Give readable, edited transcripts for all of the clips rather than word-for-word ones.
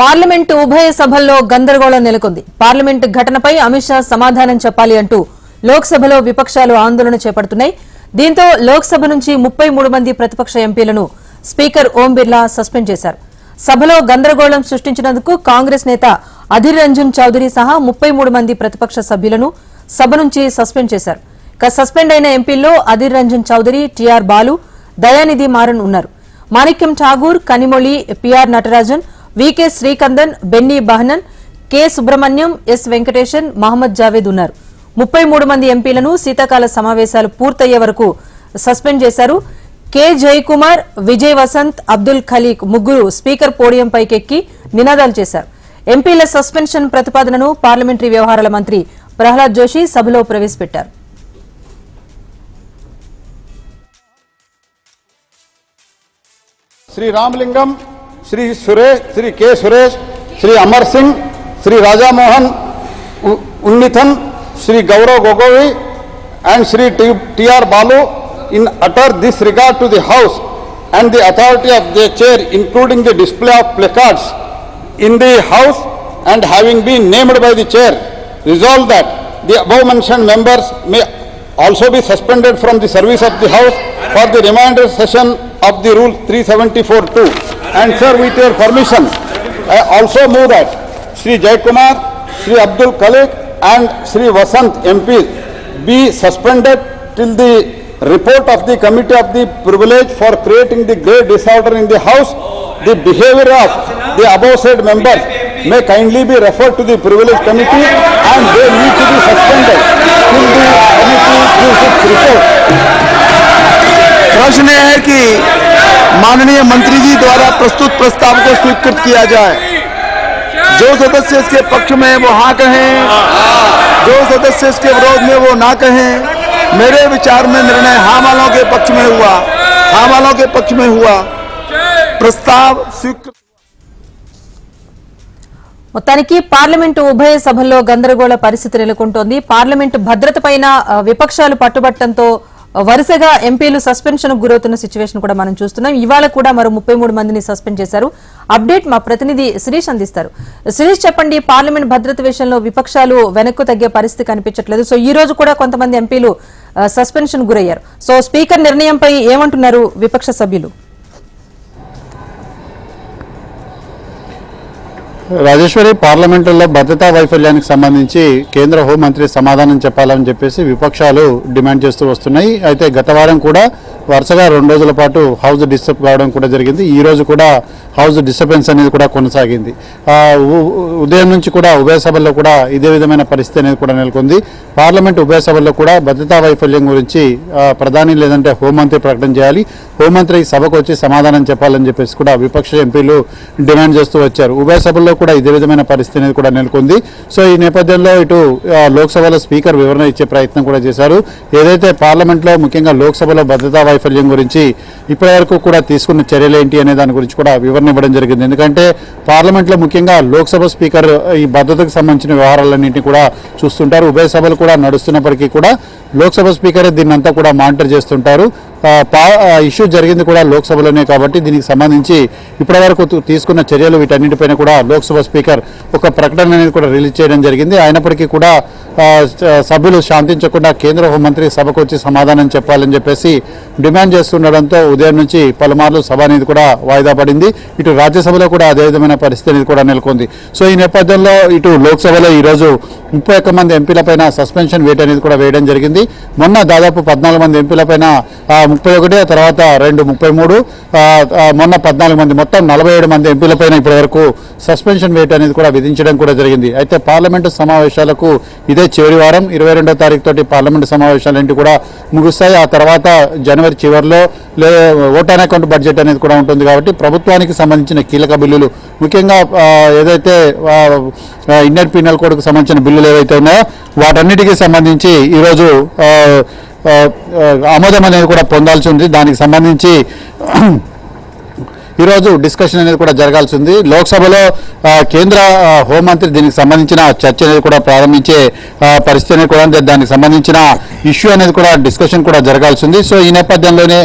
Parliament ఉభయ సభల్లో గందరగోళం నెలకొంది. పార్లమెంట్ ఘటనపై అమిత్ షా సమాధానం చెప్పాలి అంటూ లోక్సభలో విపక్షాలు ఆందోళన చేపడుతున్నాయి. దీంతో లోక్సభ నుంచి 33 మంది ప్రతిపక్ష ఎంపీలను స్పీకర్ ఓం బిర్లా సస్పెండ్ చేశారు. సభలో గందరగోళం సృష్టించినందుకు కాంగ్రెస్ నేత అధీర్ రంజన్ చౌదరి సహా 33 మంది ప్రతిపక్ష సభ్యులను సభ నుంచి సస్పెండ్ చేశారు. సస్పెండ్ అయిన ఎంపీల్లో అధీర్ రంజన్ చౌదరి, టీఆర్ బాలు, దయానిధి మారన్ ఉన్నారు. Manickam Tagore, Kanimozhi, PR Natarajan, VK Sreekandan, Benny Behanan, K Subramaniam, S Venkatesan, Mohammed Javed ఉన్నారు. 33 మంది ఎంపీలను శీతాకాల సమావేశాలు పూర్తయ్యే వరకు సస్పెండ్ చేశారు. కె జయకుమార్, విజయ్ వసంత్, అబ్దుల్ ఖలీక్ ముగ్గురు స్పీకర్ పోడియం పైకెక్కి నినాదాలు చేశారు. ఎంపీల సస్పెన్షన్ ప్రతిపాదనను పార్లమెంటరీ వ్యవహారాల మంత్రి ప్రహ్లాద్ జోషి సభలో ప్రవేశపెట్టారు. श्री रामलिंगम, श्री सुरेश, श्री के सुरेश, श्री अमर सिंह, श्री राजा मोहन उन्नीथन, श्री गौरव गोगोई and श्री टीआर बालू in utter disregard to the house and the authority of the chair, including the display of placards in the house, and having been named by the chair, resolved that the above mentioned members may also be suspended from the service of the house for the remainder session of the rule 374(2). And sir, with your permission, I also move that Shri Jayakumar, Shri Abdul Khalik and Shri Vasant MP be suspended till the report of the committee of the privilege for creating the great disorder in the house. The behavior of the above said members may kindly be referred to the privilege committee and they need to be suspended till the committee gives its report. प्रश्न है कि माननीय मंत्री जी द्वारा प्रस्तुत प्रस्ताव को स्वीकृत किया जाए। जो सदस्य इसके पक्ष में वो हाँ कहें, जो सदस्य इसके विरोध में वो ना कहें। मेरे विचार में निर्णय हाँ वालों के पक्ष में हुआ, हाँ वालों के पक्ष में हुआ। प्रस्ताव स्वीकृत। మొత్తానికి పార్లమెంటు ఉభయ సభల్లో గందరగోళ పరిస్థితి నెలకొంటోంది. పార్లమెంటు భద్రతపైన విపక్షాలు పట్టుబట్టడంతో వరుసగా ఎంపీలు సస్పెన్షన్ గురవుతున్న సిచ్యువేషన్ కూడా మనం చూస్తున్నాం. ఇవాళ కూడా మరో 33 మందిని సస్పెండ్ చేశారు. అప్డేట్ మా ప్రతినిధి శిరీష్ అందిస్తారు. శిరీష్, చెప్పండి, పార్లమెంట్ భద్రత విషయంలో విపక్షాలు వెనక్కు తగ్గే పరిస్థితి కనిపించట్లేదు. సో ఈ రోజు కూడా కొంతమంది ఎంపీలు సస్పెన్షన్ గురయ్యారు. సో స్పీకర్ నిర్ణయంపై ఏమంటున్నారు విపక్ష సభ్యులు? రాజేశ్వరి, పార్లమెంటులో భద్రతా వైఫల్యానికి సంబంధించి కేంద్ర హోంమంత్రి సమాధానం చెప్పాలని చెప్పేసి విపక్షాలు డిమాండ్ చేస్తూ వస్తున్నాయి. అయితే గత వారం కూడా వరుసగా 2 రోజుల పాటు హౌస్ డిస్టర్బ్ కావడం కూడా జరిగింది. ఈ రోజు కూడా హౌస్ డిస్టర్బెన్స్ అనేది కూడా కొనసాగింది. ఉదయం నుంచి కూడా ఉభయ సభల్లో కూడా ఇదే విధమైన పరిస్థితి అనేది కూడా నెలకొంది. పార్లమెంట్ ఉభయ సభల్లో కూడా భద్రతా వైఫల్యం గురించి ప్రధాని లేదంటే హోంమంత్రి ప్రకటన చేయాలి, హోంమంత్రి సభకు వచ్చి సమాధానం చెప్పాలని చెప్పేసి కూడా విపక్ష ఎంపీలు డిమాండ్ చేస్తూ వచ్చారు. ఉభయ సభల్లో కూడా ఇదే విధమైన పరిస్థితి అనేది కూడా నెలకొంది. సో ఈ నేపథ్యంలో ఇటు లోక్సభలో స్పీకర్ వివరణ ఇచ్చే ప్రయత్నం కూడా చేశారు. ఏదైతే పార్లమెంట్లో ముఖ్యంగా లోక్సభలో భద్రతా వైఫల్యం గురించి ఇప్పటివరకు కూడా తీసుకున్న చర్యలు ఏంటి అనే దాని గురించి కూడా వివరణ ఇవ్వడం జరిగింది. ఎందుకంటే పార్లమెంట్లో ముఖ్యంగా లోక్సభ స్పీకర్ ఈ భద్రతకు సంబంధించిన వ్యవహారాలన్నింటినీ కూడా చూస్తుంటారు. ఉభయ సభలు కూడా నడుస్తున్నప్పటికీ కూడా లోక్సభ స్పీకర్ దీన్నంతా కూడా మానిటర్ చేస్తుంటారు. ఇష్యూ జరిగింది కూడా లోక్సభలోనే కాబట్టి దీనికి సంబంధించి ఇప్పటివరకు తీసుకున్న చర్యలు వీటన్నిటిపైన కూడా లోక్సభ స్పీకర్ ఒక ప్రకటన అనేది కూడా రిలీజ్ చేయడం జరిగింది. అయినప్పటికీ కూడా సభ్యులు శాంతించకుండా కేంద్ర హోంమంత్రి సభకు వచ్చి సమాధానం చెప్పాలని చెప్పేసి డిమాండ్ చేస్తుండడంతో ఉదయం నుంచి పలుమార్లు సభ అనేది కూడా వాయిదా పడింది. ఇటు రాజ్యసభలో కూడా అదే విధమైన పరిస్థితి అనేది కూడా నెలకొంది. సో ఈ నేపథ్యంలో ఇటు లోక్సభలో ఈరోజు 31 మంది ఎంపీలపైన సస్పెన్షన్ వేట్ అనేది కూడా వేయడం జరిగింది. మొన్న దాదాపు 14 మంది ఎంపీలపైన 31, తర్వాత 2 33, మొన్న 14 మంది, మొత్తం 47 మంది ఎంపీలపైన ఇప్పటివరకు సస్పెన్షన్ వేట్ అనేది కూడా విధించడం కూడా జరిగింది. అయితే పార్లమెంటు సమావేశాలకు ఇదే చివరి వారం 22వ తారీఖు తోటి పార్లమెంటు సమావేశాలన్నింటి కూడా ముగుస్తాయి. ఆ తర్వాత జనవరి చివరిలో ఓటాన్ అకౌంట్ బడ్జెట్ అనేది కూడా ఉంటుంది. కాబట్టి ప్రభుత్వానికి సంబంధించిన కీలక బిల్లులు, ముఖ్యంగా ఏదైతే ఇండియన్ పీనల్ కోడ్కు సంబంధించిన బిల్లులు ఏవైతే ఉన్నాయో వాటన్నిటికీ సంబంధించి ఈరోజు ఆమోదం అనేది కూడా పొందాల్సి ఉంది. దానికి సంబంధించి ఈరోజు డిస్కషన్ అనేది కూడా జరగాల్సి ఉంది. లోక్సభలో కేంద్ర హోంమంత్రి దీనికి సంబంధించిన చర్చ అనేది కూడా ప్రారంభించే పరిస్థితి అనేది కూడా దానికి సంబంధించిన ఇష్యూ అనేది కూడా డిస్కషన్ కూడా జరగాల్సి ఉంది. సో ఈ నేపథ్యంలోనే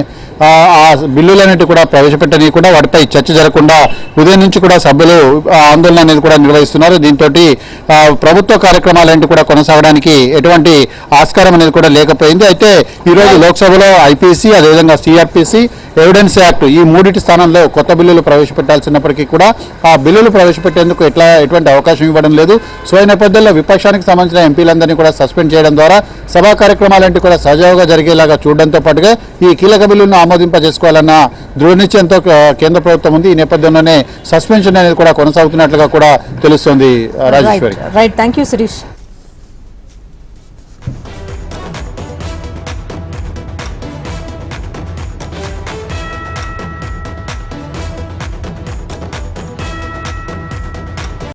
ఆ బిల్లులన్నిటి కూడా ప్రవేశపెట్టనీయకుండా వాటిపై చర్చ జరగకుండా ఉదయం నుంచి కూడా సభ్యులు ఆందోళన అనేది కూడా నిర్వహిస్తున్నారు. దీంతో ప్రభుత్వ కార్యక్రమాలన్నిటి కూడా కొనసాగడానికి ఎటువంటి ఆస్కారం అనేది కూడా లేకపోయింది. అయితే ఈరోజు లోక్సభలో ఐపీసీ, అదేవిధంగా సిఆర్పిసి, ఎవిడెన్స్ యాక్ట్ ఈ మూడింటి స్థానంలో కొత్త బిల్లులు ప్రవేశపెట్టాల్సినప్పటికీ కూడా ఆ బిల్లులు ప్రవేశపెట్టేందుకు ఎటువంటి అవకాశం ఇవ్వడం లేదు. సో ఈ నేపథ్యంలో విపక్షానికి సంబంధించిన ఎంపీలందరినీ కూడా సస్పెండ్ చేయడం ద్వారా సభా కార్యక్రమాలంటే కూడా సజావుగా జరిగేలాగా చూడడంతో పాటుగా ఈ కీలక బిల్లును ఆమోదింపజేసుకోవాలన్న దృఢ నిశ్చయంతో కేంద్ర ప్రభుత్వం ఉంది. ఈ నేపథ్యంలోనే సస్పెన్షన్ అనేది కూడా కొనసాగుతున్నట్లుగా కూడా తెలుస్తోంది. Rajeshwari. Right, thank you Sirish.